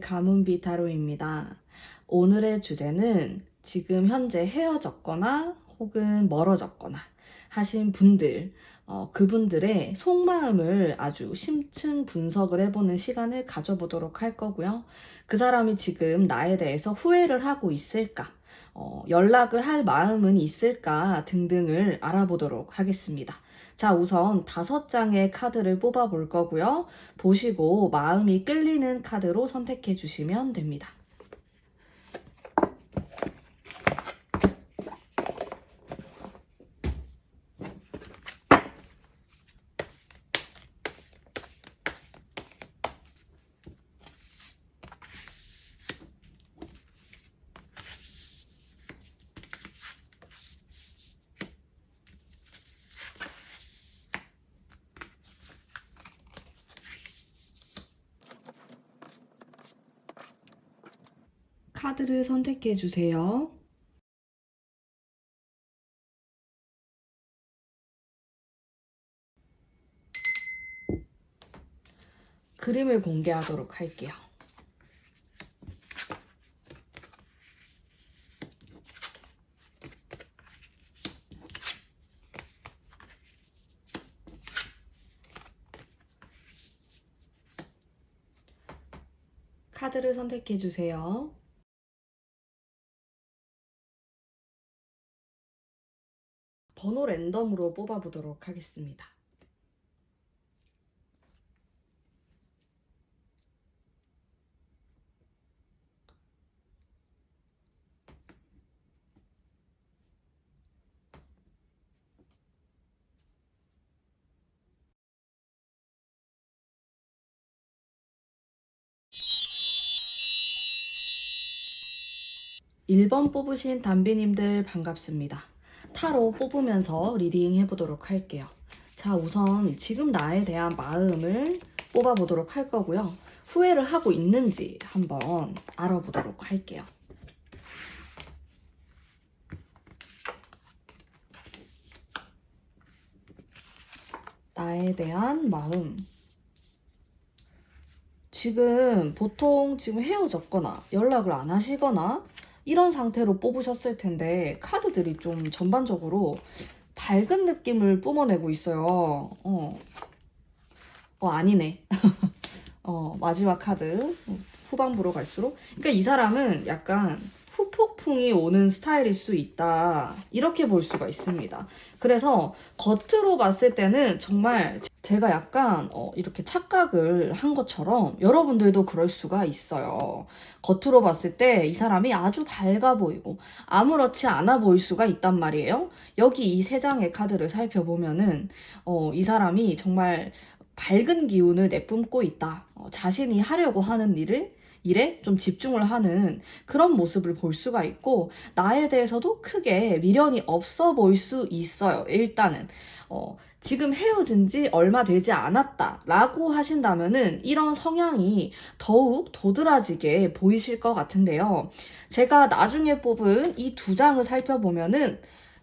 가문비 타로입니다. 오늘의 주제는 지금 현재 헤어졌거나 혹은 멀어졌거나 하신 분들, 그분들의 속마음을 아주 심층 분석을 해보는 시간을 가져보도록 할 거고요. 그 사람이 지금 나에 대해서 후회를 하고 있을까? 연락을 할 마음은 있을까? 등등을 알아보도록 하겠습니다. 자, 우선 5장의 카드를 뽑아 볼 거고요. 보시고 마음이 끌리는 카드로 선택해 주시면 됩니다. 카드를 선택해 주세요. 그림을 공개하도록 할게요. 카드를 선택해 주세요. 번호 랜덤으로 뽑아보도록 하겠습니다. (1번) 뽑으신 담비님들 반갑습니다. 타로 뽑으면서 리딩 해보도록 할게요. 자, 우선 지금 나에 대한 마음을 뽑아보도록 할 거고요. 후회를 하고 있는지 한번 알아보도록 할게요. 나에 대한 마음. 지금 보통 지금 헤어졌거나 연락을 안 하시거나 이런 상태로 뽑으셨을 텐데 카드들이 좀 전반적으로 밝은 느낌을 뿜어내고 있어요. 아니네. 마지막 카드. 후반부로 갈수록. 그러니까 이 사람은 약간 후폭풍이 오는 스타일일 수 있다. 이렇게 볼 수가 있습니다. 그래서 겉으로 봤을 때는 정말 제가 약간 이렇게 착각을 한 것처럼 여러분들도 그럴 수가 있어요. 겉으로 봤을 때 이 사람이 아주 밝아 보이고 아무렇지 않아 보일 수가 있단 말이에요. 여기 이 3장의 카드를 살펴보면은 이 사람이 정말 밝은 기운을 내뿜고 있다. 자신이 하려고 하는 일에 좀 집중을 하는 그런 모습을 볼 수가 있고 나에 대해서도 크게 미련이 없어 보일 수 있어요. 일단은 지금 헤어진 지 얼마 되지 않았다 라고 하신다면은 이런 성향이 더욱 도드라지게 보이실 것 같은데요. 제가 나중에 뽑은 이 2장을 살펴보면은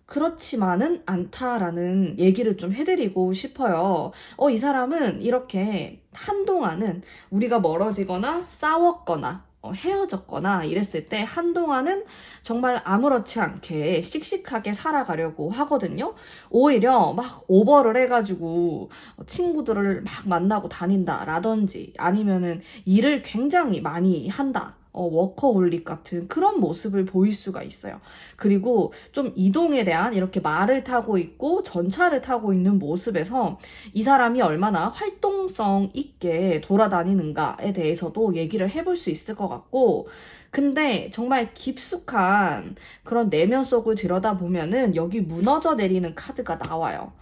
그렇지만은 않다라는 얘기를 좀 해드리고 싶어요. 이 사람은 이렇게 한동안은 우리가 멀어지거나 싸웠거나 헤어졌거나 이랬을 때 한동안은 정말 아무렇지 않게 씩씩하게 살아가려고 하거든요. 오히려 막 오버를 해가지고 친구들을 막 만나고 다닌다라든지 아니면은 일을 굉장히 많이 한다. 워커홀릭 같은 그런 모습을 보일 수가 있어요. 그리고 좀 이동에 대한 이렇게 말을 타고 있고 전차를 타고 있는 모습에서 이 사람이 얼마나 활동성 있게 돌아다니는가에 대해서도 얘기를 해볼 수 있을 것 같고 근데 정말 깊숙한 그런 내면 속을 들여다보면은 여기 무너져 내리는 카드가 나와요.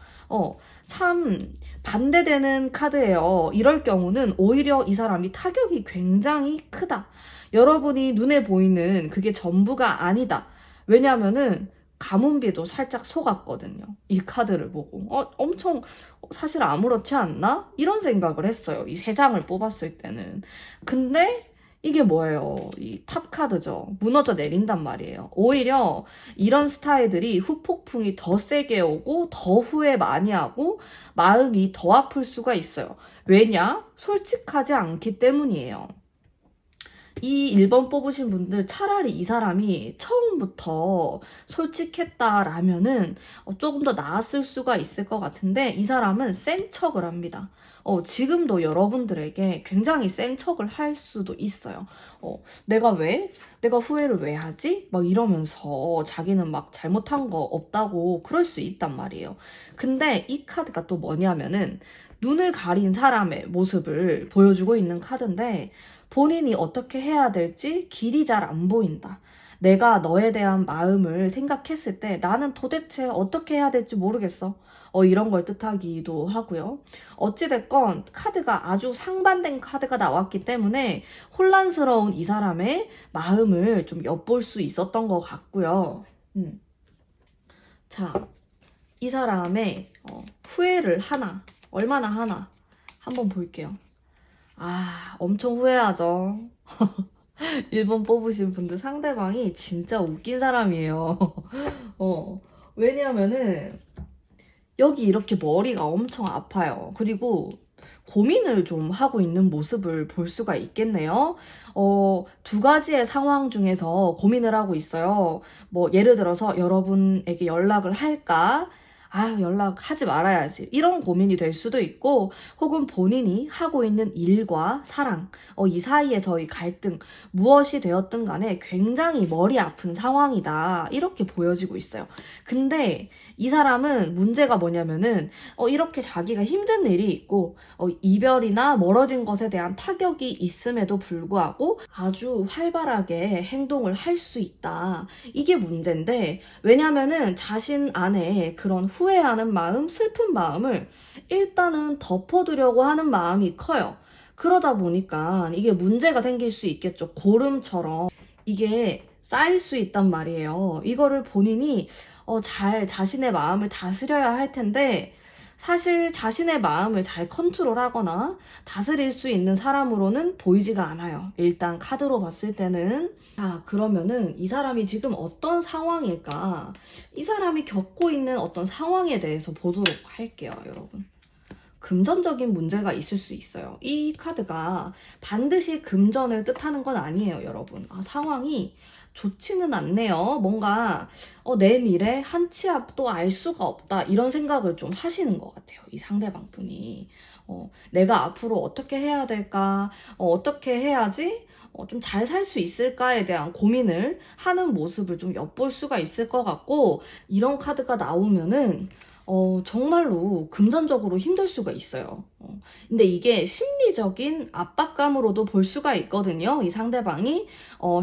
참 반대되는 카드예요. 이럴 경우는 오히려 이 사람이 타격이 굉장히 크다. 여러분이 눈에 보이는 그게 전부가 아니다. 왜냐면은 가문비도 살짝 속았거든요. 이 카드를 보고. 엄청 사실 아무렇지 않나? 이런 생각을 했어요. 이 3장을 뽑았을 때는. 근데 이게 뭐예요? 이 탑 카드죠. 무너져 내린단 말이에요. 오히려 이런 스타일들이 후폭풍이 더 세게 오고 더 후회 많이 하고 마음이 더 아플 수가 있어요. 왜냐? 솔직하지 않기 때문이에요. 이 1번 뽑으신 분들 차라리 이 사람이 처음부터 솔직했다라면은 조금 더 나았을 수가 있을 것 같은데 이 사람은 센 척을 합니다. 지금도 여러분들에게 굉장히 센 척을 할 수도 있어요. 내가 왜? 내가 후회를 왜 하지? 막 이러면서 자기는 막 잘못한 거 없다고 그럴 수 있단 말이에요. 근데 이 카드가 또 뭐냐면은 눈을 가린 사람의 모습을 보여주고 있는 카드인데 본인이 어떻게 해야 될지 길이 잘 안 보인다. 내가 너에 대한 마음을 생각했을 때 나는 도대체 어떻게 해야 될지 모르겠어. 이런 걸 뜻하기도 하고요. 어찌됐건 카드가 아주 상반된 카드가 나왔기 때문에 혼란스러운 이 사람의 마음을 좀 엿볼 수 있었던 것 같고요. 자, 이 사람의 후회를 하나, 얼마나 하나 한번 볼게요. 엄청 후회하죠. 1번 뽑으신 분들 상대방이 진짜 웃긴 사람이에요. 왜냐면은 여기 이렇게 머리가 엄청 아파요. 그리고 고민을 좀 하고 있는 모습을 볼 수가 있겠네요. 두 가지의 상황 중에서 고민을 하고 있어요. 뭐 예를 들어서 여러분에게 연락을 할까? 연락하지 말아야지. 이런 고민이 될 수도 있고, 혹은 본인이 하고 있는 일과 사랑, 이 사이에서의 갈등, 무엇이 되었든 간에 굉장히 머리 아픈 상황이다. 이렇게 보여지고 있어요. 근데 이 사람은 문제가 뭐냐면은, 이렇게 자기가 힘든 일이 있고, 이별이나 멀어진 것에 대한 타격이 있음에도 불구하고 아주 활발하게 행동을 할 수 있다. 이게 문제인데, 왜냐면은 자신 안에 그런 후회하는 마음, 슬픈 마음을 일단은 덮어두려고 하는 마음이 커요. 그러다 보니까 이게 문제가 생길 수 있겠죠. 고름처럼 이게 쌓일 수 있단 말이에요. 이거를 본인이 잘 자신의 마음을 다스려야 할 텐데 사실 자신의 마음을 잘 컨트롤하거나 다스릴 수 있는 사람으로는 보이지가 않아요. 일단 카드로 봤을 때는. 자, 그러면은 이 사람이 지금 어떤 상황일까? 이 사람이 겪고 있는 어떤 상황에 대해서 보도록 할게요, 여러분. 금전적인 문제가 있을 수 있어요. 이 카드가 반드시 금전을 뜻하는 건 아니에요, 여러분. 상황이 좋지는 않네요. 뭔가 내 미래 한 치 앞도 알 수가 없다. 이런 생각을 좀 하시는 것 같아요. 이 상대방 분이. 내가 앞으로 어떻게 해야 될까? 어떻게 해야지? 좀 잘 살 수 있을까에 대한 고민을 하는 모습을 좀 엿볼 수가 있을 것 같고, 이런 카드가 나오면은 정말로 금전적으로 힘들 수가 있어요. 근데 이게 심리적인 압박감으로도 볼 수가 있거든요. 이 상대방이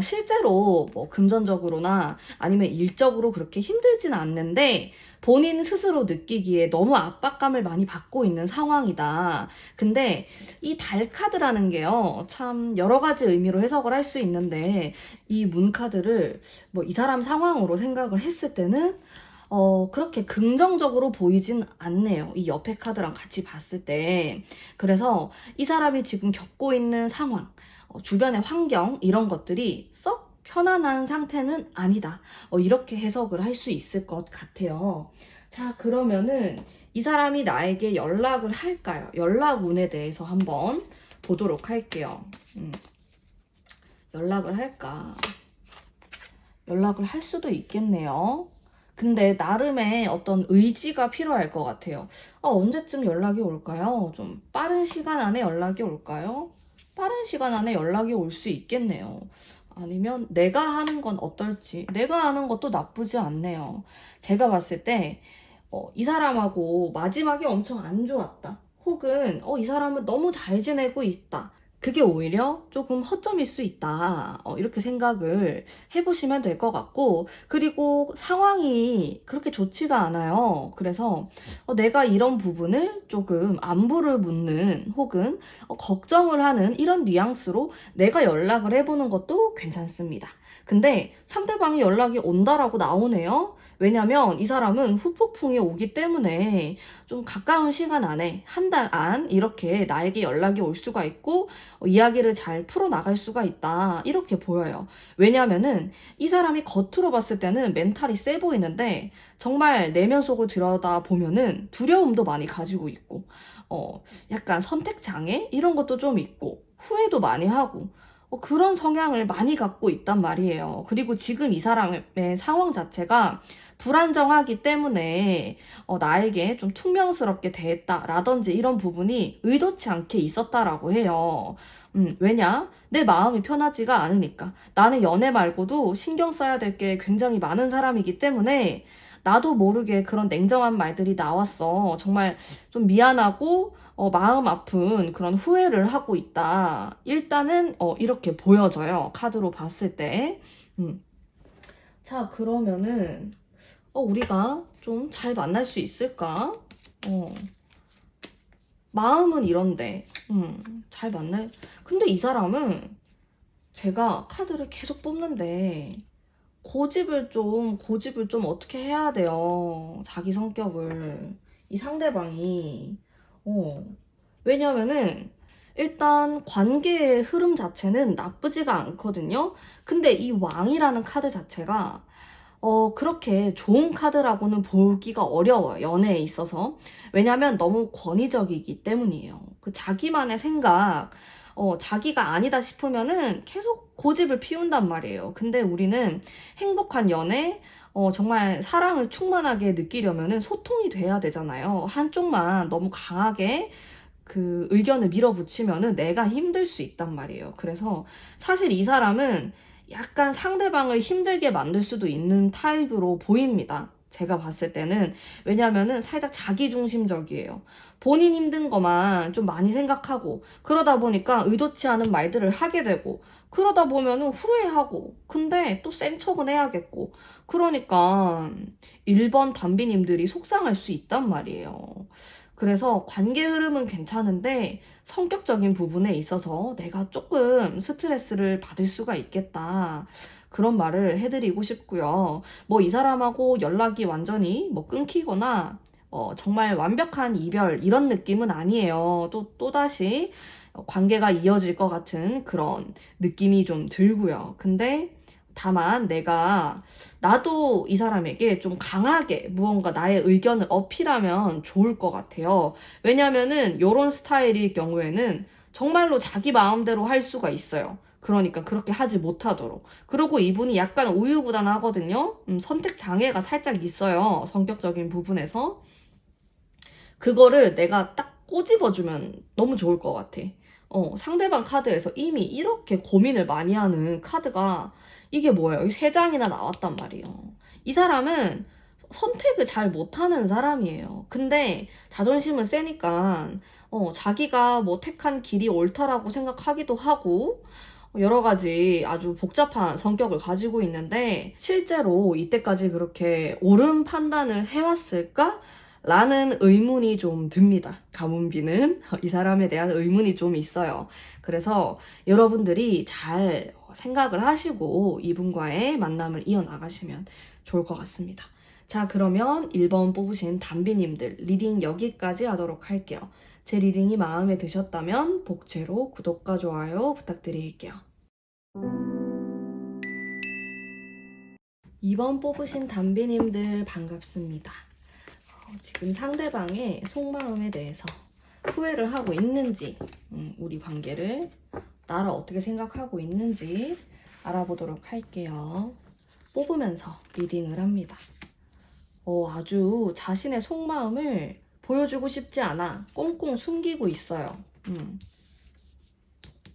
실제로 뭐 금전적으로나 아니면 일적으로 그렇게 힘들진 않는데 본인 스스로 느끼기에 너무 압박감을 많이 받고 있는 상황이다. 근데 이 달 카드라는 게요, 참 여러 가지 의미로 해석을 할 수 있는데 이 문 카드를 뭐 이 사람 상황으로 생각을 했을 때는 그렇게 긍정적으로 보이진 않네요. 이 옆에 카드랑 같이 봤을 때. 그래서 이 사람이 지금 겪고 있는 상황, 주변의 환경, 이런 것들이 썩 편안한 상태는 아니다. 이렇게 해석을 할 수 있을 것 같아요. 자, 그러면은 이 사람이 나에게 연락을 할까요? 연락 운에 대해서 한번 보도록 할게요. 연락을 할까? 연락을 할 수도 있겠네요. 근데 나름의 어떤 의지가 필요할 것 같아요. 언제쯤 연락이 올까요? 좀 빠른 시간 안에 연락이 올까요? 빠른 시간 안에 연락이 올 수 있겠네요. 아니면 내가 하는 건 어떨지. 내가 하는 것도 나쁘지 않네요. 제가 봤을 때 이 사람하고 마지막에 엄청 안 좋았다. 혹은 이 사람은 너무 잘 지내고 있다. 그게 오히려 조금 허점일 수 있다. 이렇게 생각을 해보시면 될 것 같고, 그리고 상황이 그렇게 좋지가 않아요. 그래서 내가 이런 부분을 조금 안부를 묻는 혹은 걱정을 하는 이런 뉘앙스로 내가 연락을 해보는 것도 괜찮습니다. 근데 상대방이 연락이 온다라고 나오네요. 왜냐면 이 사람은 후폭풍이 오기 때문에 좀 가까운 시간 안에 한 달 안 이렇게 나에게 연락이 올 수가 있고 이야기를 잘 풀어나갈 수가 있다. 이렇게 보여요. 왜냐면은 이 사람이 겉으로 봤을 때는 멘탈이 세 보이는데 정말 내면 속을 들여다 보면은 두려움도 많이 가지고 있고 약간 선택 장애 이런 것도 좀 있고 후회도 많이 하고 그런 성향을 많이 갖고 있단 말이에요. 그리고 지금 이 사람의 상황 자체가 불안정하기 때문에 나에게 좀 퉁명스럽게 대했다라든지 이런 부분이 의도치 않게 있었다라고 해요. 왜냐? 내 마음이 편하지가 않으니까. 나는 연애 말고도 신경 써야 될 게 굉장히 많은 사람이기 때문에 나도 모르게 그런 냉정한 말들이 나왔어. 정말 좀 미안하고 마음 아픈 그런 후회를 하고 있다. 일단은 이렇게 보여져요. 카드로 봤을 때. 음. 자, 그러면은 우리가 좀 잘 만날 수 있을까? 마음은 이런데 잘 만날. 근데 이 사람은 제가 카드를 계속 뽑는데 고집을 좀 어떻게 해야 돼요. 자기 성격을. 이 상대방이. 왜냐면은, 일단 관계의 흐름 자체는 나쁘지가 않거든요. 근데 이 왕이라는 카드 자체가, 그렇게 좋은 카드라고는 보기가 어려워요. 연애에 있어서. 왜냐면 너무 권위적이기 때문이에요. 그 자기만의 생각, 자기가 아니다 싶으면은 계속 고집을 피운단 말이에요. 근데 우리는 행복한 연애, 정말 사랑을 충만하게 느끼려면은 소통이 돼야 되잖아요. 한쪽만 너무 강하게 그 의견을 밀어붙이면은 내가 힘들 수 있단 말이에요. 그래서 사실 이 사람은 약간 상대방을 힘들게 만들 수도 있는 타입으로 보입니다. 제가 봤을 때는. 왜냐면은 살짝 자기중심적이에요. 본인 힘든 것만 좀 많이 생각하고, 그러다 보니까 의도치 않은 말들을 하게 되고, 그러다 보면은 후회하고, 근데 또 센 척은 해야겠고, 그러니까 1번 담비님들이 속상할 수 있단 말이에요. 그래서 관계 흐름은 괜찮은데 성격적인 부분에 있어서 내가 조금 스트레스를 받을 수가 있겠다. 그런 말을 해드리고 싶고요. 뭐 이 사람하고 연락이 완전히 뭐 끊기거나 정말 완벽한 이별 이런 느낌은 아니에요. 또다시 관계가 이어질 것 같은 그런 느낌이 좀 들고요. 근데 다만 나도 이 사람에게 좀 강하게 무언가 나의 의견을 어필하면 좋을 것 같아요. 왜냐면은 이런 스타일일 경우에는 정말로 자기 마음대로 할 수가 있어요. 그러니까 그렇게 하지 못하도록. 그리고 이분이 약간 우유부단하거든요. 선택 장애가 살짝 있어요. 성격적인 부분에서. 그거를 내가 딱 꼬집어주면 너무 좋을 것 같아. 상대방 카드에서 이미 이렇게 고민을 많이 하는 카드가 이게 뭐예요? 이 세 장이나 나왔단 말이에요. 이 사람은 선택을 잘 못하는 사람이에요. 근데 자존심은 세니까 자기가 뭐 택한 길이 옳다라고 생각하기도 하고 여러 가지 아주 복잡한 성격을 가지고 있는데 실제로 이때까지 그렇게 옳은 판단을 해왔을까? 라는 의문이 좀 듭니다. 가문비는 이 사람에 대한 의문이 좀 있어요. 그래서 여러분들이 잘 생각을 하시고 이분과의 만남을 이어나가시면 좋을 것 같습니다. 자, 그러면 1번 뽑으신 담비님들 리딩 여기까지 하도록 할게요. 제 리딩이 마음에 드셨다면 복채로 구독과 좋아요 부탁드릴게요. 2번 뽑으신 담비님들 반갑습니다. 지금 상대방의 속마음에 대해서 후회를 하고 있는지, 우리 관계를 나를 어떻게 생각하고 있는지 알아보도록 할게요. 뽑으면서 리딩을 합니다. 아주 자신의 속마음을 보여주고 싶지 않아 꽁꽁 숨기고 있어요.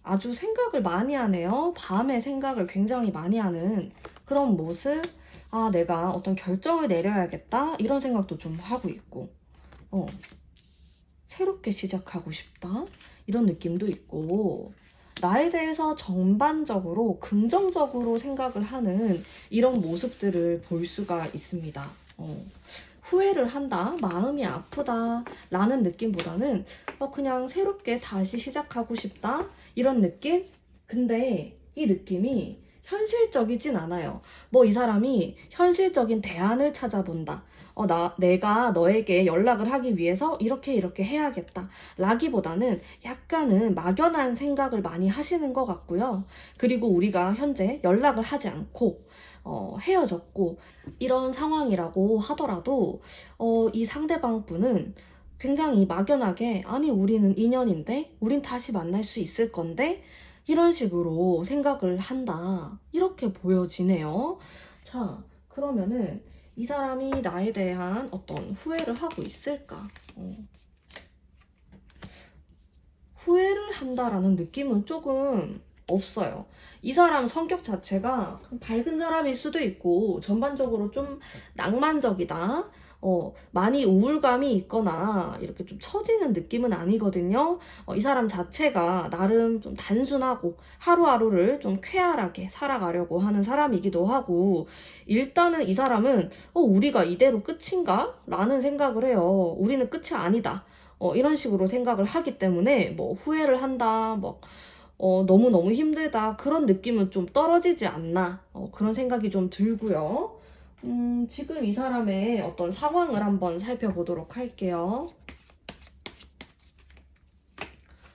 아주 생각을 많이 하네요. 밤에 생각을 굉장히 많이 하는 그런 모습. 내가 어떤 결정을 내려야겠다 이런 생각도 좀 하고 있고 새롭게 시작하고 싶다 이런 느낌도 있고 나에 대해서 전반적으로 긍정적으로 생각을 하는 이런 모습들을 볼 수가 있습니다. 후회를 한다, 마음이 아프다 라는 느낌보다는 그냥 새롭게 다시 시작하고 싶다 이런 느낌? 근데 이 느낌이 현실적이진 않아요. 뭐 이 사람이 현실적인 대안을 찾아본다. 내가 너에게 연락을 하기 위해서 이렇게 해야겠다. 라기보다는 약간은 막연한 생각을 많이 하시는 것 같고요. 그리고 우리가 현재 연락을 하지 않고 헤어졌고 이런 상황이라고 하더라도 이 상대방 분은 굉장히 막연하게 아니 우리는 인연인데 우린 다시 만날 수 있을 건데 이런 식으로 생각을 한다. 이렇게 보여지네요. 자, 그러면은 이 사람이 나에 대한 어떤 후회를 하고 있을까? 후회를 한다라는 느낌은 조금 없어요. 이 사람 성격 자체가 밝은 사람일 수도 있고 전반적으로 좀 낭만적이다. 많이 우울감이 있거나 이렇게 좀 처지는 느낌은 아니거든요. 이 사람 자체가 나름 좀 단순하고 하루하루를 좀 쾌활하게 살아가려고 하는 사람이기도 하고, 일단은 이 사람은 우리가 이대로 끝인가? 라는 생각을 해요. 우리는 끝이 아니다. 이런 식으로 생각을 하기 때문에 뭐 후회를 한다, 뭐 너무너무 힘들다 그런 느낌은 좀 떨어지지 않나, 그런 생각이 좀 들고요. 지금 이 사람의 어떤 상황을 한번 살펴보도록 할게요.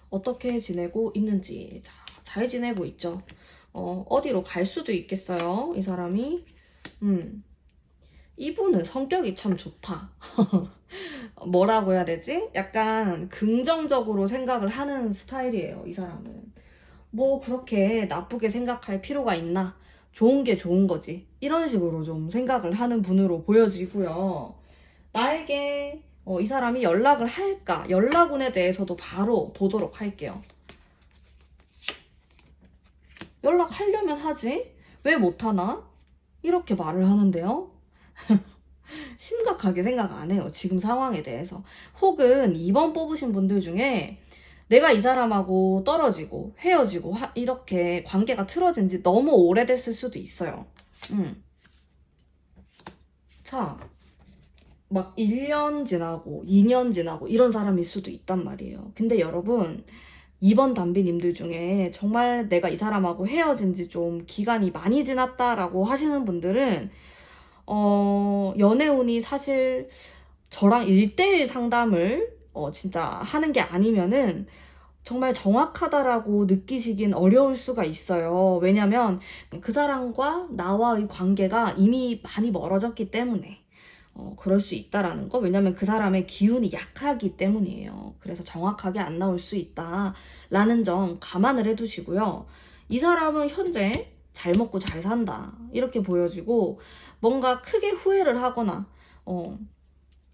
어떻게 지내고 있는지. 자, 잘 지내고 있죠. 어디로 갈 수도 있겠어요, 이 사람이. 이분은 성격이 참 좋다. 뭐라고 해야 되지? 약간 긍정적으로 생각을 하는 스타일이에요, 이 사람은. 뭐 그렇게 나쁘게 생각할 필요가 있나? 좋은 게 좋은 거지. 이런 식으로 좀 생각을 하는 분으로 보여지고요. 나에게 이 사람이 연락을 할까? 연락운에 대해서도 바로 보도록 할게요. 연락하려면 하지? 왜 못하나? 이렇게 말을 하는데요. 심각하게 생각 안 해요, 지금 상황에 대해서. 혹은 2번 뽑으신 분들 중에 내가 이 사람하고 떨어지고 헤어지고 이렇게 관계가 틀어진 지 너무 오래됐을 수도 있어요. 자, 막 1년 지나고 2년 지나고 이런 사람일 수도 있단 말이에요. 근데 여러분, 2번 담비님들 중에 정말 내가 이 사람하고 헤어진 지 좀 기간이 많이 지났다라고 하시는 분들은 연애운이 사실 저랑 1대1 상담을 진짜 하는 게 아니면은 정말 정확하다라고 느끼시긴 어려울 수가 있어요. 왜냐면 그 사람과 나와의 관계가 이미 많이 멀어졌기 때문에 그럴 수 있다라는 거. 왜냐면 그 사람의 기운이 약하기 때문이에요. 그래서 정확하게 안 나올 수 있다라는 점 감안을 해두시고요. 이 사람은 현재 잘 먹고 잘 산다, 이렇게 보여지고, 뭔가 크게 후회를 하거나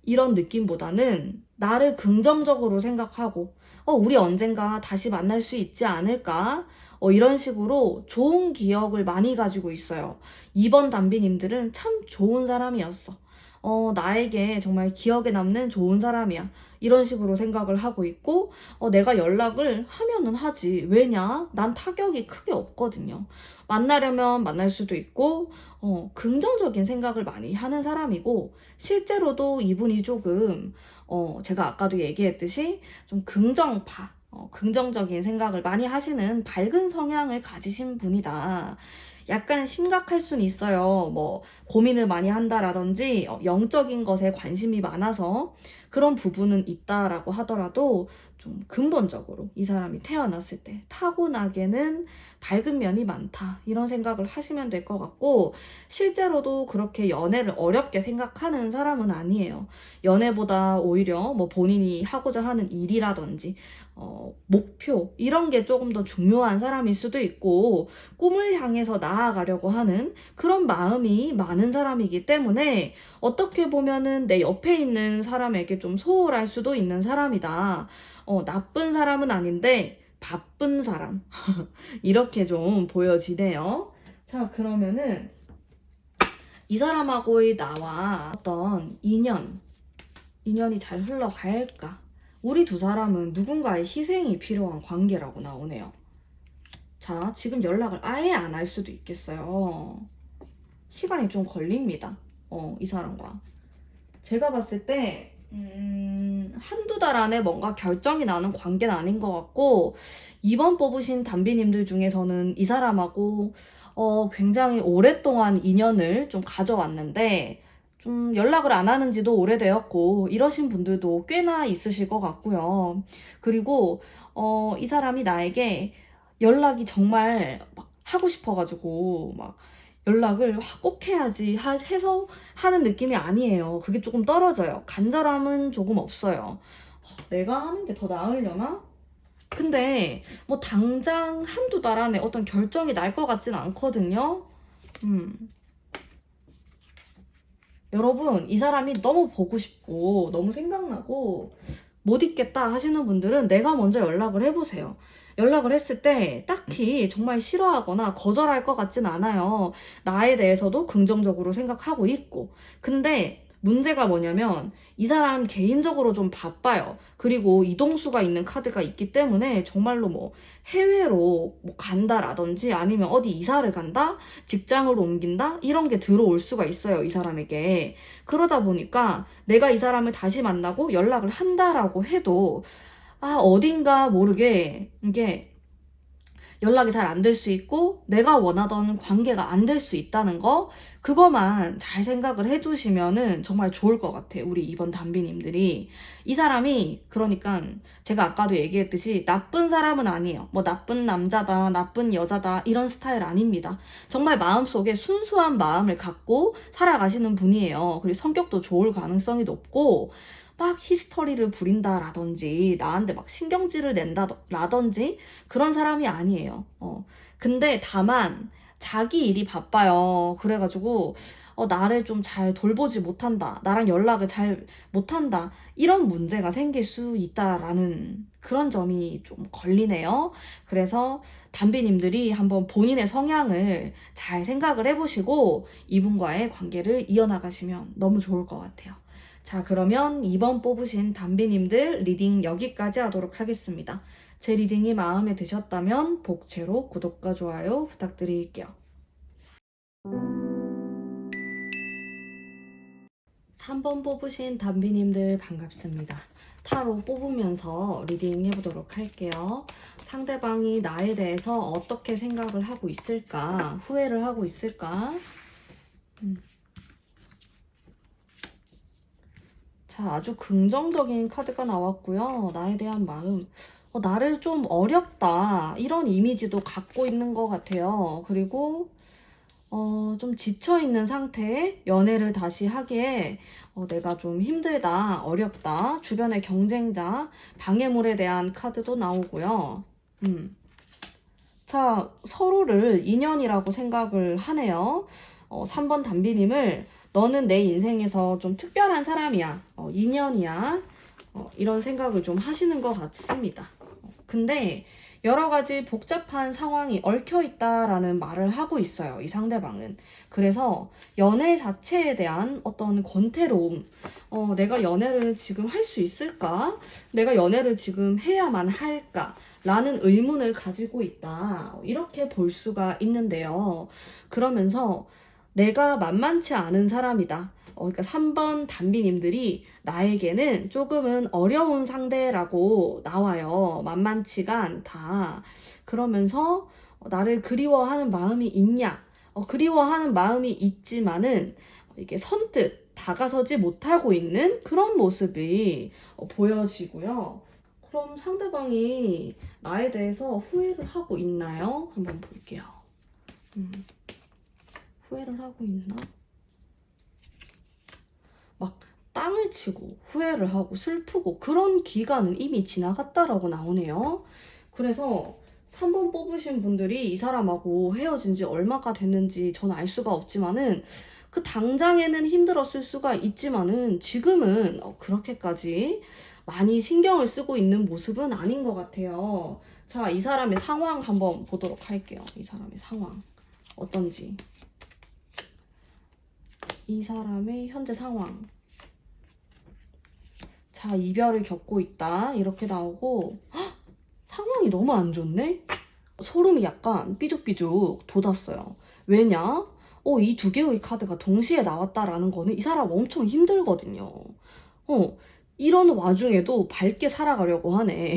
이런 느낌보다는 나를 긍정적으로 생각하고 우리 언젠가 다시 만날 수 있지 않을까? 이런 식으로 좋은 기억을 많이 가지고 있어요. 2번 담비님들은 참 좋은 사람이었어. 나에게 정말 기억에 남는 좋은 사람이야. 이런 식으로 생각을 하고 있고, 내가 연락을 하면은 하지. 왜냐? 난 타격이 크게 없거든요. 만나려면 만날 수도 있고, 긍정적인 생각을 많이 하는 사람이고, 실제로도 이분이 조금, 제가 아까도 얘기했듯이 좀 긍정파, 긍정적인 생각을 많이 하시는 밝은 성향을 가지신 분이다. 약간 심각할 수는 있어요. 뭐 고민을 많이 한다라든지 영적인 것에 관심이 많아서 그런 부분은 있다라고 하더라도, 좀 근본적으로 이 사람이 태어났을 때 타고나게는 밝은 면이 많다, 이런 생각을 하시면 될 것 같고, 실제로도 그렇게 연애를 어렵게 생각하는 사람은 아니에요. 연애보다 오히려 뭐 본인이 하고자 하는 일이라든지 목표, 이런 게 조금 더 중요한 사람일 수도 있고, 꿈을 향해서 나아가려고 하는 그런 마음이 많은 사람이기 때문에 어떻게 보면은 내 옆에 있는 사람에게 좀 소홀할 수도 있는 사람이다. 나쁜 사람은 아닌데 바쁜 사람. 이렇게 좀 보여지네요. 자, 그러면은 이 사람하고의 나와 어떤 인연이 잘 흘러갈까? 우리 두 사람은 누군가의 희생이 필요한 관계라고 나오네요. 자, 지금 연락을 아예 안 할 수도 있겠어요. 시간이 좀 걸립니다. 이 사람과. 제가 봤을 때, 한두 달 안에 뭔가 결정이 나는 관계는 아닌 것 같고, 2번 뽑으신 담비님들 중에서는 이 사람하고, 굉장히 오랫동안 인연을 좀 가져왔는데, 좀 연락을 안 하는 지도 오래되었고, 이러신 분들도 꽤나 있으실 것 같고요. 그리고, 이 사람이 나에게 연락이 정말 막 하고 싶어가지고, 막, 연락을 꼭 해야지 해서 하는 느낌이 아니에요. 그게 조금 떨어져요. 간절함은 조금 없어요. 내가 하는 게 더 나으려나? 근데 뭐 당장 한두 달 안에 어떤 결정이 날 것 같진 않거든요. 여러분, 이 사람이 너무 보고 싶고 너무 생각나고 못 있겠다 하시는 분들은 내가 먼저 연락을 해보세요. 연락을 했을 때 딱히 정말 싫어하거나 거절할 것 같진 않아요. 나에 대해서도 긍정적으로 생각하고 있고. 근데 문제가 뭐냐면 이 사람 개인적으로 좀 바빠요. 그리고 이동수가 있는 카드가 있기 때문에 정말로 뭐 해외로 뭐 간다라든지 아니면 어디 이사를 간다? 직장을 옮긴다? 이런 게 들어올 수가 있어요, 이 사람에게. 그러다 보니까 내가 이 사람을 다시 만나고 연락을 한다라고 해도 어딘가 모르게 이게 연락이 잘 안 될 수 있고 내가 원하던 관계가 안 될 수 있다는 거, 그거만 잘 생각을 해두시면은 정말 좋을 것 같아요. 우리 이번 담비님들이. 이 사람이 그러니까 제가 아까도 얘기했듯이 나쁜 사람은 아니에요. 뭐 나쁜 남자다, 나쁜 여자다 이런 스타일 아닙니다. 정말 마음속에 순수한 마음을 갖고 살아가시는 분이에요. 그리고 성격도 좋을 가능성이 높고 막 히스터리를 부린다라든지 나한테 막 신경질을 낸다라든지 그런 사람이 아니에요. 근데 다만 자기 일이 바빠요. 그래가지고 나를 좀 잘 돌보지 못한다. 나랑 연락을 잘 못한다. 이런 문제가 생길 수 있다라는 그런 점이 좀 걸리네요. 그래서 담비님들이 한번 본인의 성향을 잘 생각을 해보시고 이분과의 관계를 이어나가시면 너무 좋을 것 같아요. 자, 그러면 2번 뽑으신 담비님들 리딩 여기까지 하도록 하겠습니다. 제 리딩이 마음에 드셨다면 복채로 구독과 좋아요 부탁드릴게요. 3번 뽑으신 담비님들 반갑습니다. 타로 뽑으면서 리딩 해보도록 할게요. 상대방이 나에 대해서 어떻게 생각을 하고 있을까? 후회를 하고 있을까? 자, 아주 긍정적인 카드가 나왔고요. 나에 대한 마음. 나를 좀 어렵다. 이런 이미지도 갖고 있는 것 같아요. 그리고 좀 지쳐있는 상태에 연애를 다시 하기에 내가 좀 힘들다, 어렵다, 주변의 경쟁자, 방해물에 대한 카드도 나오고요. 자, 서로를 인연이라고 생각을 하네요. 3번 담비님을 너는 내 인생에서 좀 특별한 사람이야. 인연이야. 이런 생각을 좀 하시는 것 같습니다. 근데 여러 가지 복잡한 상황이 얽혀 있다라는 말을 하고 있어요. 이 상대방은. 그래서 연애 자체에 대한 어떤 권태로움, 내가 연애를 지금 할 수 있을까? 내가 연애를 지금 해야만 할까? 라는 의문을 가지고 있다. 이렇게 볼 수가 있는데요. 그러면서 내가 만만치 않은 사람이다. 그러니까 3번 담비님들이 나에게는 조금은 어려운 상대라고 나와요. 만만치가 않다. 그러면서 나를 그리워하는 마음이 있냐? 그리워하는 마음이 있지만은 이게 선뜻 다가서지 못하고 있는 그런 모습이 보여지고요. 그럼 상대방이 나에 대해서 후회를 하고 있나요? 한번 볼게요. 후회를 하고 있나? 막 땅을 치고 후회를 하고 슬프고 그런 기간은 이미 지나갔다라고 나오네요. 그래서 3번 뽑으신 분들이 이 사람하고 헤어진 지 얼마가 됐는지 전 알 수가 없지만은 그 당장에는 힘들었을 수가 있지만은 지금은 그렇게까지 많이 신경을 쓰고 있는 모습은 아닌 것 같아요. 자, 이 사람의 상황 한번 보도록 할게요. 이 사람의 상황 어떤지. 이 사람의 현재 상황. 자, 이별을 겪고 있다. 이렇게 나오고 헉, 상황이 너무 안 좋네? 소름이 약간 삐죽삐죽 돋았어요. 왜냐? 이 두 개의 카드가 동시에 나왔다라는 거는 이 사람 엄청 힘들거든요. 이런 와중에도 밝게 살아가려고 하네.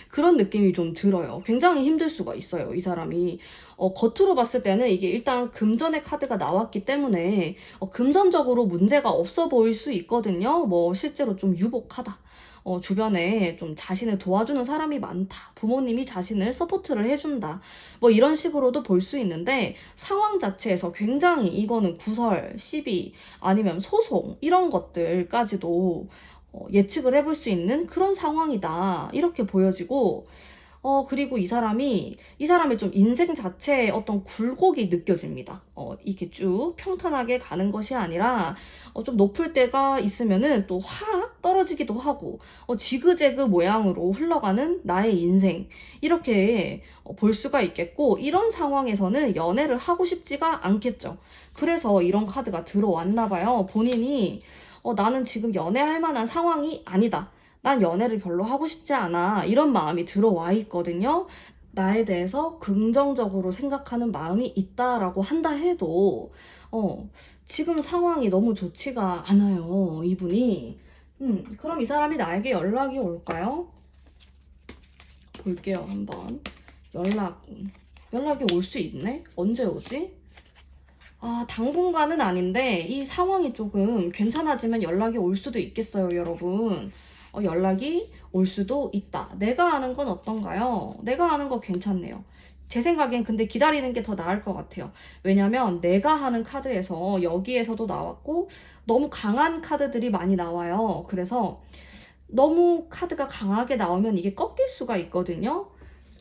그런 느낌이 좀 들어요. 굉장히 힘들 수가 있어요, 이 사람이. 겉으로 봤을 때는 이게 일단 금전의 카드가 나왔기 때문에 금전적으로 문제가 없어 보일 수 있거든요. 뭐 실제로 좀 유복하다. 주변에 좀 자신을 도와주는 사람이 많다. 부모님이 자신을 서포트를 해준다. 뭐 이런 식으로도 볼 수 있는데 상황 자체에서 굉장히 이거는 구설, 시비, 아니면 소송 이런 것들까지도 예측을 해볼 수 있는 그런 상황이다. 이렇게 보여지고 그리고 이 사람의 좀 인생 자체에 어떤 굴곡이 느껴집니다. 이게 쭉 평탄하게 가는 것이 아니라, 좀 높을 때가 있으면은 또 확 떨어지기도 하고, 지그재그 모양으로 흘러가는 나의 인생. 이렇게 볼 수가 있겠고, 이런 상황에서는 연애를 하고 싶지가 않겠죠. 그래서 이런 카드가 들어왔나 봐요. 본인이, 나는 지금 연애할 만한 상황이 아니다. 난 연애를 별로 하고 싶지 않아. 이런 마음이 들어와 있거든요. 나에 대해서 긍정적으로 생각하는 마음이 있다라고 한다 해도, 지금 상황이 너무 좋지가 않아요. 이분이. 그럼 이 사람이 나에게 연락이 올까요? 볼게요, 한번. 연락이 올 수 있네? 언제 오지? 당분간은 아닌데 이 상황이 조금 괜찮아지면 연락이 올 수도 있겠어요, 여러분. 연락이 올 수도 있다. 내가 아는 건 어떤가요? 내가 아는 거 괜찮네요. 제 생각엔 근데 기다리는 게 더 나을 것 같아요. 왜냐면 내가 하는 카드에서 여기에서도 나왔고 너무 강한 카드들이 많이 나와요. 그래서 너무 카드가 강하게 나오면 이게 꺾일 수가 있거든요.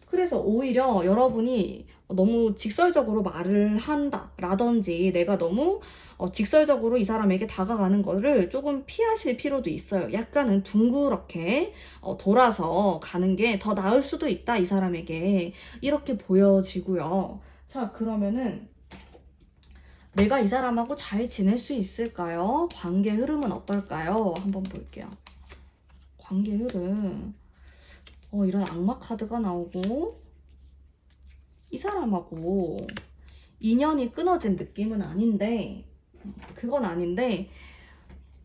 그래서 오히려 여러분이 너무 직설적으로 말을 한다 라든지 내가 너무 직설적으로 이 사람에게 다가가는 거를 조금 피하실 필요도 있어요. 약간은 둥그렇게 돌아서 가는 게 더 나을 수도 있다, 이 사람에게. 이렇게 보여지고요. 자, 그러면은 내가 이 사람하고 잘 지낼 수 있을까요? 관계 흐름은 어떨까요? 한번 볼게요. 관계 흐름. 이런 악마 카드가 나오고, 이 사람하고 인연이 끊어진 느낌은 아닌데, 그건 아닌데,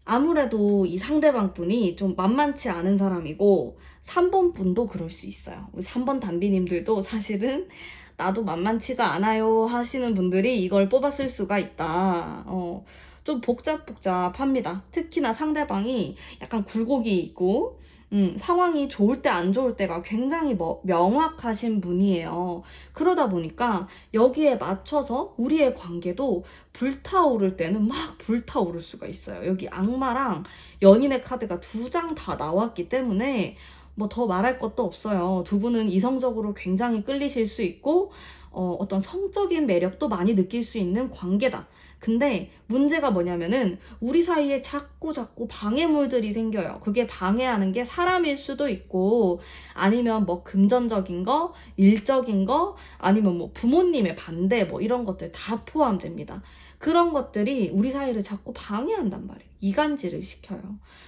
아무래도 이 상대방 분이 좀 만만치 않은 사람이고, 3번 분도 그럴 수 있어요. 우리 3번 단비님들도 사실은 나도 만만치가 않아요 하시는 분들이 이걸 뽑았을 수가 있다. 좀 복잡합니다. 특히나 상대방이 약간 굴곡이 있고, 상황이 좋을 때 안 좋을 때가 굉장히 명확하신 분이에요. 그러다 보니까 여기에 맞춰서 우리의 관계도 불타오를 때는 막 불타오를 수가 있어요. 여기 악마랑 연인의 카드가 2장 다 나왔기 때문에 뭐 더 말할 것도 없어요. 두 분은 이성적으로 굉장히 끌리실 수 있고, 어떤 성적인 매력도 많이 느낄 수 있는 관계다. 근데 문제가 뭐냐면은 우리 사이에 자꾸 방해물들이 생겨요. 그게 방해하는 게 사람일 수도 있고, 아니면 뭐 금전적인 거, 일적인 거, 아니면 뭐 부모님의 반대, 뭐 이런 것들 다 포함됩니다. 그런 것들이 우리 사이를 자꾸 방해한단 말이에요. 이간질을 시켜요.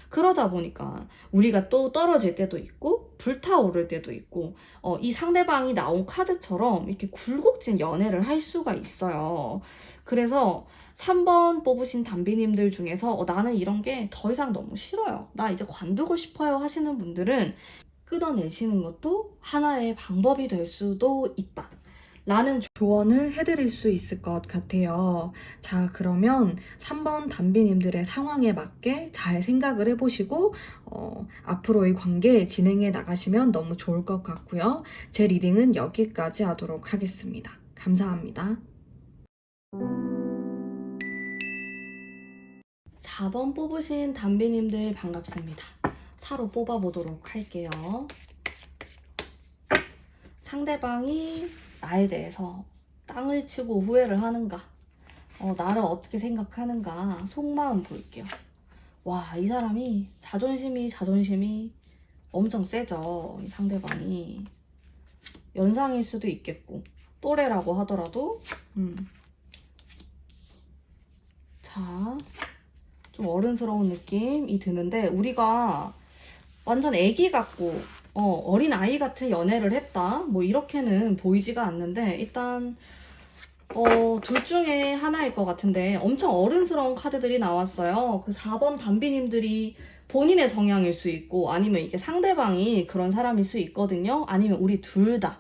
그러다 보니까 우리가 또 떨어질 때도 있고 불타오를 때도 있고, 이 상대방이 나온 카드처럼 이렇게 굴곡진 연애를 할 수가 있어요. 그래서 3번 뽑으신 단비님들 중에서 나는 이런 게 더 이상 너무 싫어요, 나 이제 관두고 싶어요 하시는 분들은 끊어내시는 것도 하나의 방법이 될 수도 있다 라는 조언을 해드릴 수 있을 것 같아요. 자, 그러면 3번 단비님들의 상황에 맞게 잘 생각을 해보시고 앞으로의 관계 진행해 나가시면 너무 좋을 것 같고요. 제 리딩은 여기까지 하도록 하겠습니다. 감사합니다. 4번 뽑으신 단비님들 반갑습니다. 타로 뽑아보도록 할게요. 상대방이 나에 대해서 땅을 치고 후회를 하는가, 나를 어떻게 생각하는가, 속마음 볼게요. 와, 이 사람이 자존심이 엄청 세죠. 이 상대방이 연상일 수도 있겠고 또래라고 하더라도 자, 좀 어른스러운 느낌이 드는데, 우리가 완전 애기 같고 어린 아이 같은 연애를 했다, 뭐 이렇게는 보이지가 않는데, 일단 둘 중에 하나일 것 같은데 엄청 어른스러운 카드들이 나왔어요. 그 4번 단비님들이 본인의 성향일 수 있고, 아니면 이게 상대방이 그런 사람일 수 있거든요. 아니면 우리 둘 다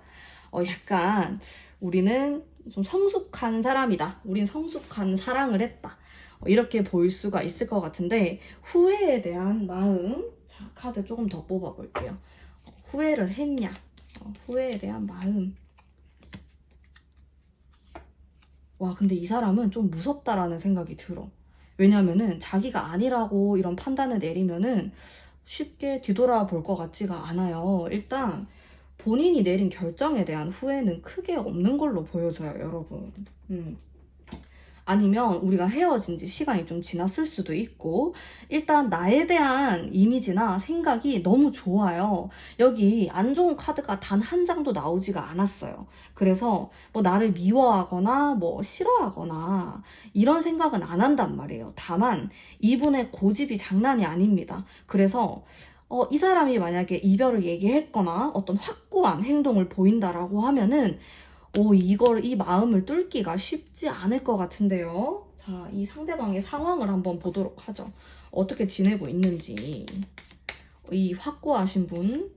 약간 우리는 좀 성숙한 사람이다, 우린 성숙한 사랑을 했다, 이렇게 보일 수가 있을 것 같은데, 후회에 대한 마음, 자, 카드 조금 더 뽑아볼게요. 후회를 했냐, 후회에 대한 마음. 와, 근데 이 사람은 좀 무섭다라는 생각이 들어. 왜냐면은 자기가 아니라고 이런 판단을 내리면은 쉽게 뒤돌아볼 것 같지가 않아요. 일단 본인이 내린 결정에 대한 후회는 크게 없는 걸로 보여져요, 여러분. 아니면 우리가 헤어진 지 시간이 좀 지났을 수도 있고, 일단 나에 대한 이미지나 생각이 너무 좋아요. 여기 안 좋은 카드가 단 한 장도 나오지가 않았어요. 그래서 뭐 나를 미워하거나 뭐 싫어하거나 이런 생각은 안 한단 말이에요. 다만 이분의 고집이 장난이 아닙니다. 그래서 이 사람이 만약에 이별을 얘기했거나 어떤 확고한 행동을 보인다라고 하면은 이 마음을 뚫기가 쉽지 않을 것 같은데요. 자, 이 상대방의 상황을 한번 보도록 하죠. 어떻게 지내고 있는지. 이 확고하신 분,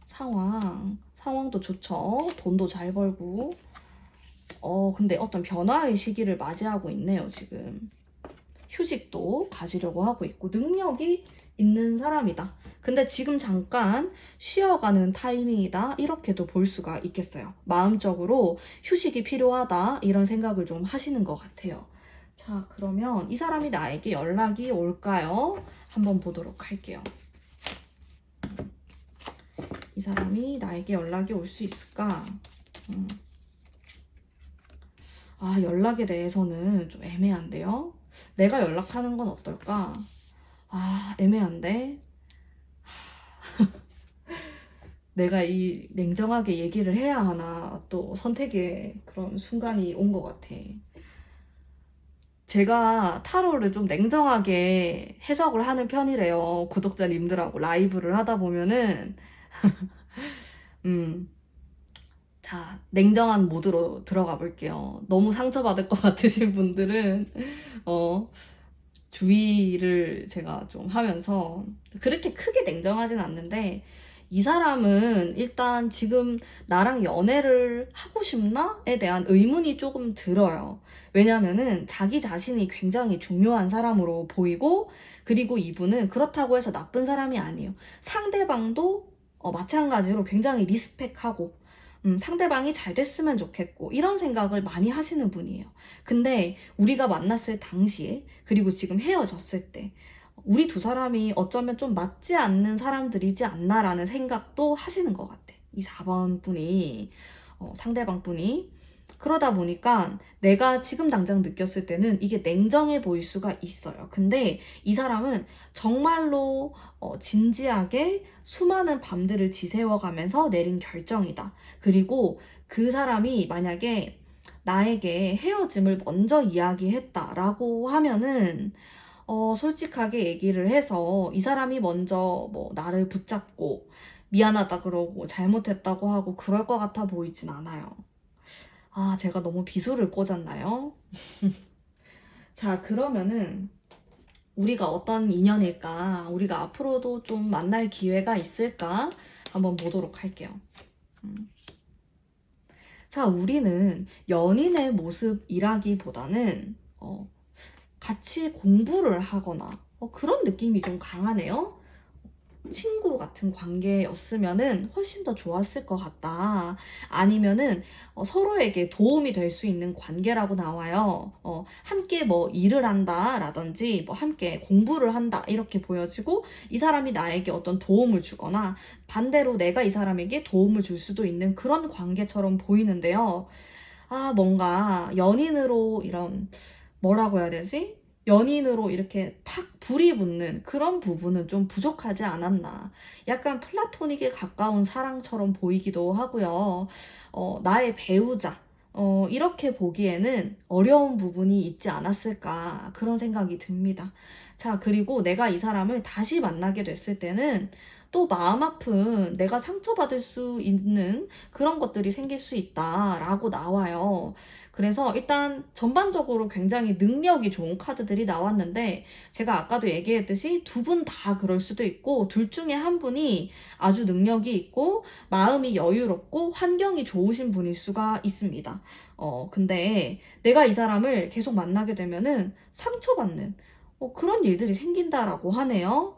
상황도 좋죠. 돈도 잘 벌고. 근데 어떤 변화의 시기를 맞이하고 있네요, 지금. 휴식도 가지려고 하고 있고, 능력이 있는 사람이다. 근데 지금 잠깐 쉬어가는 타이밍이다. 이렇게도 볼 수가 있겠어요. 마음적으로 휴식이 필요하다. 이런 생각을 좀 하시는 것 같아요. 자, 그러면 이 사람이 나에게 연락이 올까요? 한번 보도록 할게요. 이 사람이 나에게 연락이 올 수 있을까? 연락에 대해서는 좀 애매한데요. 내가 연락하는 건 어떨까? 애매한데. 내가 이 냉정하게 얘기를 해야 하나, 또 선택의 그런 순간이 온 것 같아. 제가 타로를 좀 냉정하게 해석을 하는 편이래요. 구독자님들하고 라이브를 하다 보면은. 자, 냉정한 모드로 들어가 볼게요. 너무 상처받을 것 같으신 분들은, 주의를 제가 좀 하면서, 그렇게 크게 냉정하진 않는데, 이 사람은 일단 지금 나랑 연애를 하고 싶나?에 대한 의문이 조금 들어요. 왜냐면은 자기 자신이 굉장히 중요한 사람으로 보이고, 그리고 이분은 그렇다고 해서 나쁜 사람이 아니에요. 상대방도 마찬가지로 굉장히 리스펙하고, 상대방이 잘 됐으면 좋겠고, 이런 생각을 많이 하시는 분이에요. 근데 우리가 만났을 당시에, 그리고 지금 헤어졌을 때, 우리 두 사람이 어쩌면 좀 맞지 않는 사람들이지 않나라는 생각도 하시는 것 같아. 이 4번 분이, 상대방 분이. 그러다 보니까 내가 지금 당장 느꼈을 때는 이게 냉정해 보일 수가 있어요. 근데 이 사람은 정말로 진지하게 수많은 밤들을 지새워가면서 내린 결정이다. 그리고 그 사람이 만약에 나에게 헤어짐을 먼저 이야기했다라고 하면은 솔직하게 얘기를 해서 이 사람이 먼저 뭐 나를 붙잡고 미안하다 그러고 잘못했다고 하고 그럴 것 같아 보이진 않아요. 제가 너무 비수를 꽂았나요? 자, 그러면은 우리가 어떤 인연일까? 우리가 앞으로도 좀 만날 기회가 있을까? 한번 보도록 할게요. 자, 우리는 연인의 모습이라기보다는 같이 공부를 하거나 그런 느낌이 좀 강하네요. 친구 같은 관계였으면은 훨씬 더 좋았을 것 같다. 아니면은 서로에게 도움이 될 수 있는 관계라고 나와요. 함께 뭐 일을 한다라든지 뭐 함께 공부를 한다 이렇게 보여지고 이 사람이 나에게 어떤 도움을 주거나 반대로 내가 이 사람에게 도움을 줄 수도 있는 그런 관계처럼 보이는데요. 뭔가 연인으로 이런 뭐라고 해야 되지? 연인으로 이렇게 팍 불이 붙는 그런 부분은 좀 부족하지 않았나. 약간 플라토닉에 가까운 사랑처럼 보이기도 하고요. 나의 배우자. 이렇게 보기에는 어려운 부분이 있지 않았을까. 그런 생각이 듭니다. 자, 그리고 내가 이 사람을 다시 만나게 됐을 때는 또 마음 아픈 내가 상처받을 수 있는 그런 것들이 생길 수 있다라고 나와요. 그래서 일단 전반적으로 굉장히 능력이 좋은 카드들이 나왔는데 제가 아까도 얘기했듯이 두 분 다 그럴 수도 있고 둘 중에 한 분이 아주 능력이 있고 마음이 여유롭고 환경이 좋으신 분일 수가 있습니다. 근데 내가 이 사람을 계속 만나게 되면은 상처받는 그런 일들이 생긴다라고 하네요.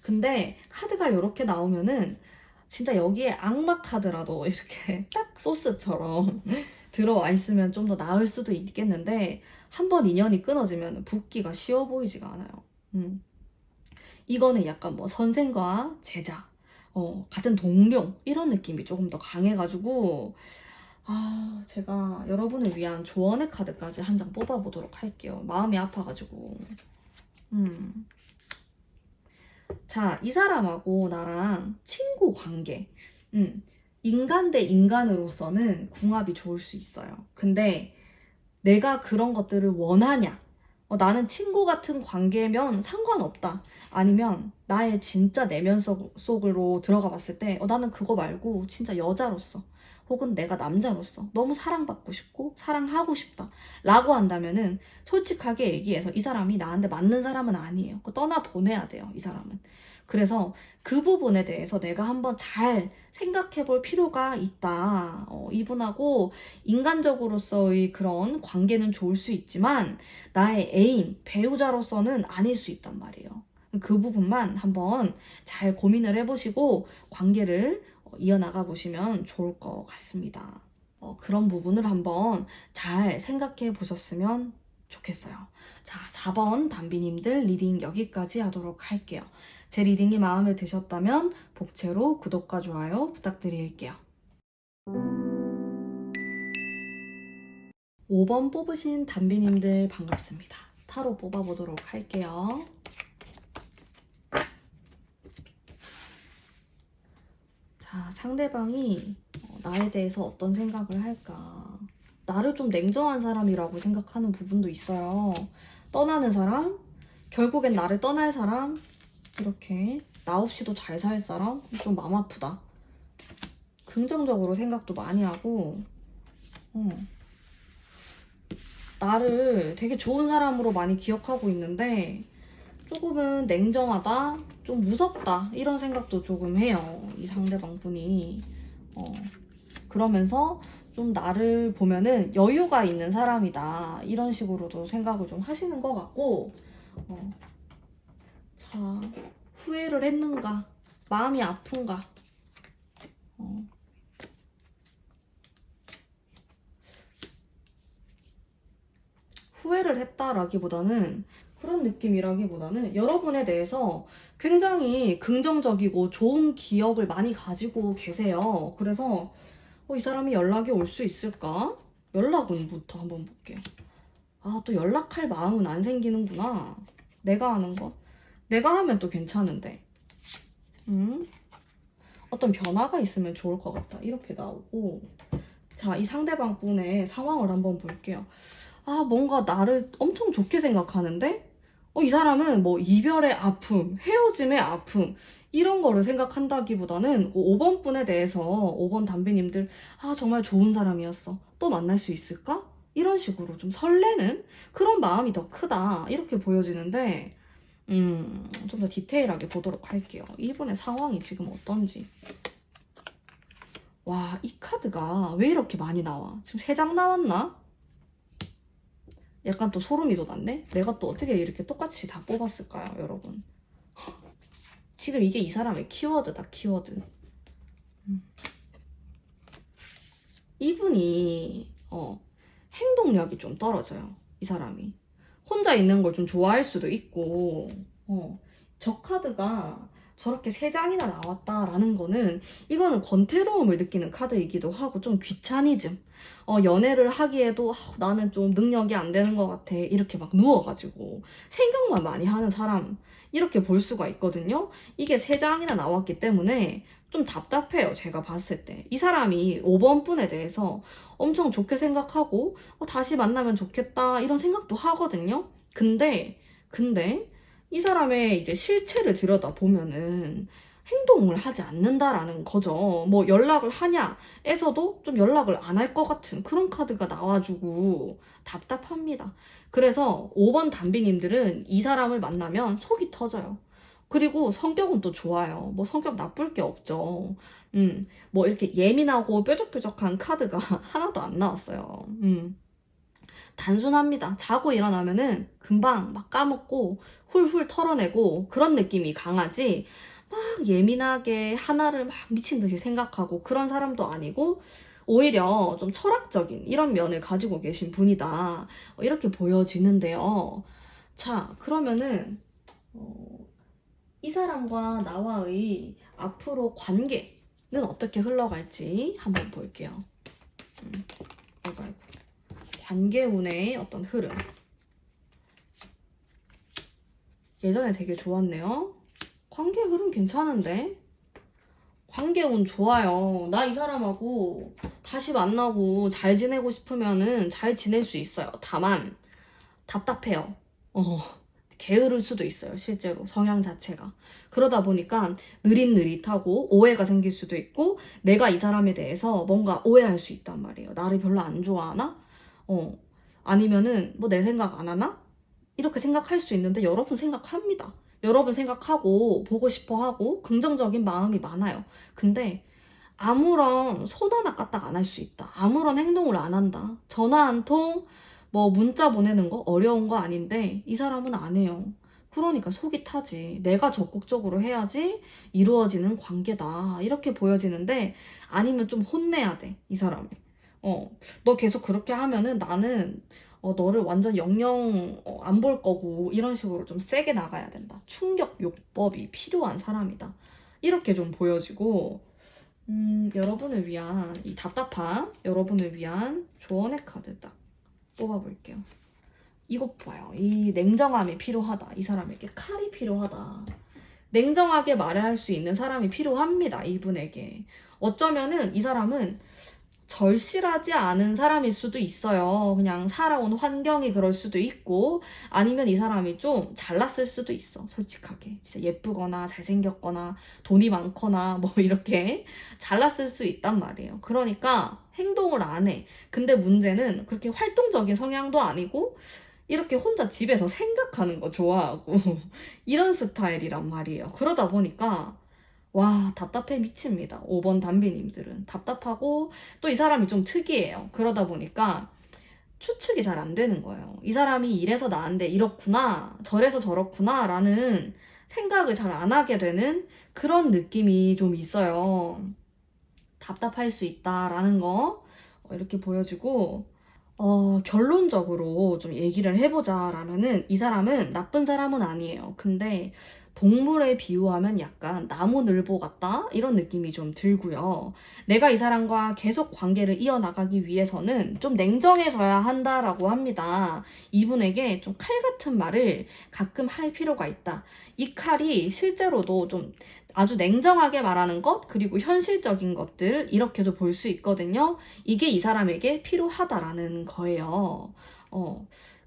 근데 카드가 이렇게 나오면은 진짜 여기에 악마 카드라도 이렇게 딱 소스처럼 들어와 있으면 좀 더 나을 수도 있겠는데 한 번 인연이 끊어지면 붙기가 쉬워 보이지가 않아요. 이거는 약간 뭐 선생과 제자 같은 동료 이런 느낌이 조금 더 강해가지고 제가 여러분을 위한 조언의 카드까지 한 장 뽑아보도록 할게요. 마음이 아파가지고. 자, 이 사람하고 나랑 친구 관계. 인간 대 인간으로서는 궁합이 좋을 수 있어요. 근데 내가 그런 것들을 원하냐? 나는 친구 같은 관계면 상관없다. 아니면 나의 진짜 내면 속으로 들어가 봤을 때 나는 그거 말고 진짜 여자로서 혹은 내가 남자로서 너무 사랑받고 싶고 사랑하고 싶다 라고 한다면은 솔직하게 얘기해서 이 사람이 나한테 맞는 사람은 아니에요. 떠나 보내야 돼요, 이 사람은. 그래서 그 부분에 대해서 내가 한번 잘 생각해 볼 필요가 있다. 이분하고 인간적으로서의 그런 관계는 좋을 수 있지만 나의 애인, 배우자로서는 아닐 수 있단 말이에요. 그 부분만 한번 잘 고민을 해보시고 관계를 이어나가 보시면 좋을 것 같습니다. 그런 부분을 한번 잘 생각해 보셨으면 좋겠어요. 자, 4번 담비님들 리딩 여기까지 하도록 할게요. 제 리딩이 마음에 드셨다면 복채로 구독과 좋아요 부탁드릴게요. 5번 뽑으신 담비님들 반갑습니다. 타로 뽑아보도록 할게요. 자, 상대방이 나에 대해서 어떤 생각을 할까? 나를 좀 냉정한 사람이라고 생각하는 부분도 있어요. 떠나는 사람, 결국엔 나를 떠날 사람, 이렇게 나 없이도 잘 살 사람, 좀 마음 아프다. 긍정적으로 생각도 많이 하고 나를 되게 좋은 사람으로 많이 기억하고 있는데 조금은 냉정하다, 좀 무섭다 이런 생각도 조금 해요. 이 상대방 분이. 그러면서 좀 나를 보면은 여유가 있는 사람이다 이런 식으로도 생각을 좀 하시는 것 같고 자, 후회를 했는가? 마음이 아픈가? 후회를 했다라기보다는 그런 느낌이라기보다는 여러분에 대해서 굉장히 긍정적이고 좋은 기억을 많이 가지고 계세요. 그래서 이 사람이 연락이 올 수 있을까? 연락은부터 한번 볼게요. 또 연락할 마음은 안 생기는구나. 내가 하는 거? 내가 하면 또 괜찮은데. 어떤 변화가 있으면 좋을 것 같다. 이렇게 나오고. 자, 이 상대방 분의 상황을 한번 볼게요. 뭔가 나를 엄청 좋게 생각하는데? 이 사람은 뭐 이별의 아픔, 헤어짐의 아픔, 이런 거를 생각한다기보다는 5번 분에 대해서 5번 담비님들, 정말 좋은 사람이었어. 또 만날 수 있을까? 이런 식으로 좀 설레는 그런 마음이 더 크다. 이렇게 보여지는데, 좀 더 디테일하게 보도록 할게요. 이분의 상황이 지금 어떤지. 와, 이 카드가 왜 이렇게 많이 나와? 지금 3장 나왔나? 약간 또 소름이 돋았네? 내가 또 어떻게 이렇게 똑같이 다 뽑았을까요, 여러분? 지금 이게 이 사람의 키워드다, 키워드. 이분이 행동력이 좀 떨어져요, 이 사람이. 혼자 있는 걸 좀 좋아할 수도 있고 저 카드가 저렇게 3장이나 나왔다라는 거는 이거는 권태로움을 느끼는 카드이기도 하고 좀 귀차니즘. 연애를 하기에도 나는 좀 능력이 안 되는 것 같아. 이렇게 막 누워가지고 생각만 많이 하는 사람 이렇게 볼 수가 있거든요. 이게 3장이나 나왔기 때문에 좀 답답해요. 제가 봤을 때. 이 사람이 5번 분에 대해서 엄청 좋게 생각하고 다시 만나면 좋겠다 이런 생각도 하거든요. 근데 이 사람의 이제 실체를 들여다보면은 행동을 하지 않는다라는 거죠. 뭐 연락을 하냐에서도 좀 연락을 안 할 것 같은 그런 카드가 나와주고 답답합니다. 그래서 5번 담비님들은 이 사람을 만나면 속이 터져요. 그리고 성격은 또 좋아요. 뭐 성격 나쁠 게 없죠. 뭐 이렇게 예민하고 뾰족뾰족한 카드가 하나도 안 나왔어요. 단순합니다. 자고 일어나면은 금방 막 까먹고 훌훌 털어내고 그런 느낌이 강하지 막 예민하게 하나를 막 미친 듯이 생각하고 그런 사람도 아니고 오히려 좀 철학적인 이런 면을 가지고 계신 분이다. 이렇게 보여지는데요. 자, 그러면은 이 사람과 나와의 앞으로 관계는 어떻게 흘러갈지 한번 볼게요. 아이고, 아이고. 관계운의 어떤 흐름. 예전에 되게 좋았네요. 관계 흐름 괜찮은데? 관계운 좋아요. 나 이 사람하고 다시 만나고 잘 지내고 싶으면은 잘 지낼 수 있어요. 다만 답답해요. 게으를 수도 있어요. 실제로 성향 자체가. 그러다 보니까 느릿느릿하고 오해가 생길 수도 있고 내가 이 사람에 대해서 뭔가 오해할 수 있단 말이에요. 나를 별로 안 좋아하나? 아니면은 뭐 내 생각 안 하나? 이렇게 생각할 수 있는데 여러분 생각합니다. 여러분 생각하고 보고 싶어 하고 긍정적인 마음이 많아요. 근데 아무런 손 하나 까딱 안 할 수 있다. 아무런 행동을 안 한다. 전화 한 통, 뭐 문자 보내는 거 어려운 거 아닌데 이 사람은 안 해요. 그러니까 속이 타지. 내가 적극적으로 해야지 이루어지는 관계다. 이렇게 보여지는데 아니면 좀 혼내야 돼. 이 사람. 너 계속 그렇게 하면은 나는 너를 완전 영영 안 볼 거고 이런 식으로 좀 세게 나가야 된다. 충격 요법이 필요한 사람이다. 이렇게 좀 보여지고 여러분을 위한 이 답답한 여러분을 위한 조언의 카드 딱 뽑아볼게요. 이것 봐요. 이 냉정함이 필요하다. 이 사람에게 칼이 필요하다. 냉정하게 말할 수 있는 사람이 필요합니다. 이분에게. 어쩌면은 이 사람은 절실하지 않은 사람일 수도 있어요. 그냥 살아온 환경이 그럴 수도 있고 아니면 이 사람이 좀 잘났을 수도 있어. 솔직하게. 진짜 예쁘거나 잘생겼거나 돈이 많거나 뭐 이렇게 잘났을 수 있단 말이에요. 그러니까 행동을 안 해. 근데 문제는 그렇게 활동적인 성향도 아니고 이렇게 혼자 집에서 생각하는 거 좋아하고 이런 스타일이란 말이에요. 그러다 보니까 와, 답답해 미칩니다. 5번 담비님들은. 답답하고 또 이 사람이 좀 특이해요. 그러다 보니까 추측이 잘 안 되는 거예요. 이 사람이 이래서 나한테 이렇구나, 저래서 저렇구나 라는 생각을 잘 안 하게 되는 그런 느낌이 좀 있어요. 답답할 수 있다라는 거 이렇게 보여지고 결론적으로 좀 얘기를 해보자라면은 이 사람은 나쁜 사람은 아니에요. 근데 동물에 비유하면 약간 나무늘보 같다? 이런 느낌이 좀 들고요. 내가 이 사람과 계속 관계를 이어나가기 위해서는 좀 냉정해져야 한다라고 합니다. 이분에게 좀 칼 같은 말을 가끔 할 필요가 있다. 이 칼이 실제로도 좀 아주 냉정하게 말하는 것, 그리고 현실적인 것들, 이렇게도 볼 수 있거든요. 이게 이 사람에게 필요하다라는 거예요.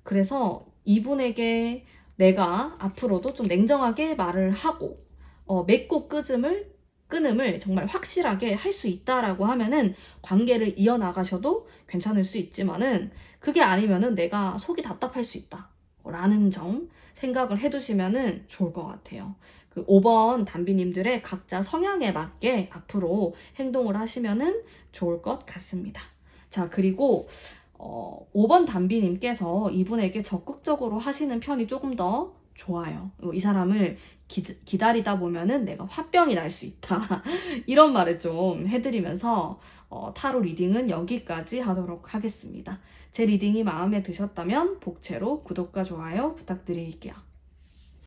그래서 이분에게 내가 앞으로도 좀 냉정하게 말을 하고, 맺고 끊음을 정말 확실하게 할 수 있다라고 하면은 관계를 이어나가셔도 괜찮을 수 있지만은 그게 아니면은 내가 속이 답답할 수 있다. 라는 점 생각을 해두시면은 좋을 것 같아요. 그 5번 담비님들의 각자 성향에 맞게 앞으로 행동을 하시면은 좋을 것 같습니다. 자, 그리고 5번 담비님께서 이분에게 적극적으로 하시는 편이 조금 더 좋아요. 이 사람을 기다리다 보면은 내가 화병이 날 수 있다. 이런 말을 좀 해드리면서 타로 리딩은 여기까지 하도록 하겠습니다. 제 리딩이 마음에 드셨다면 복채로 구독과 좋아요 부탁드릴게요.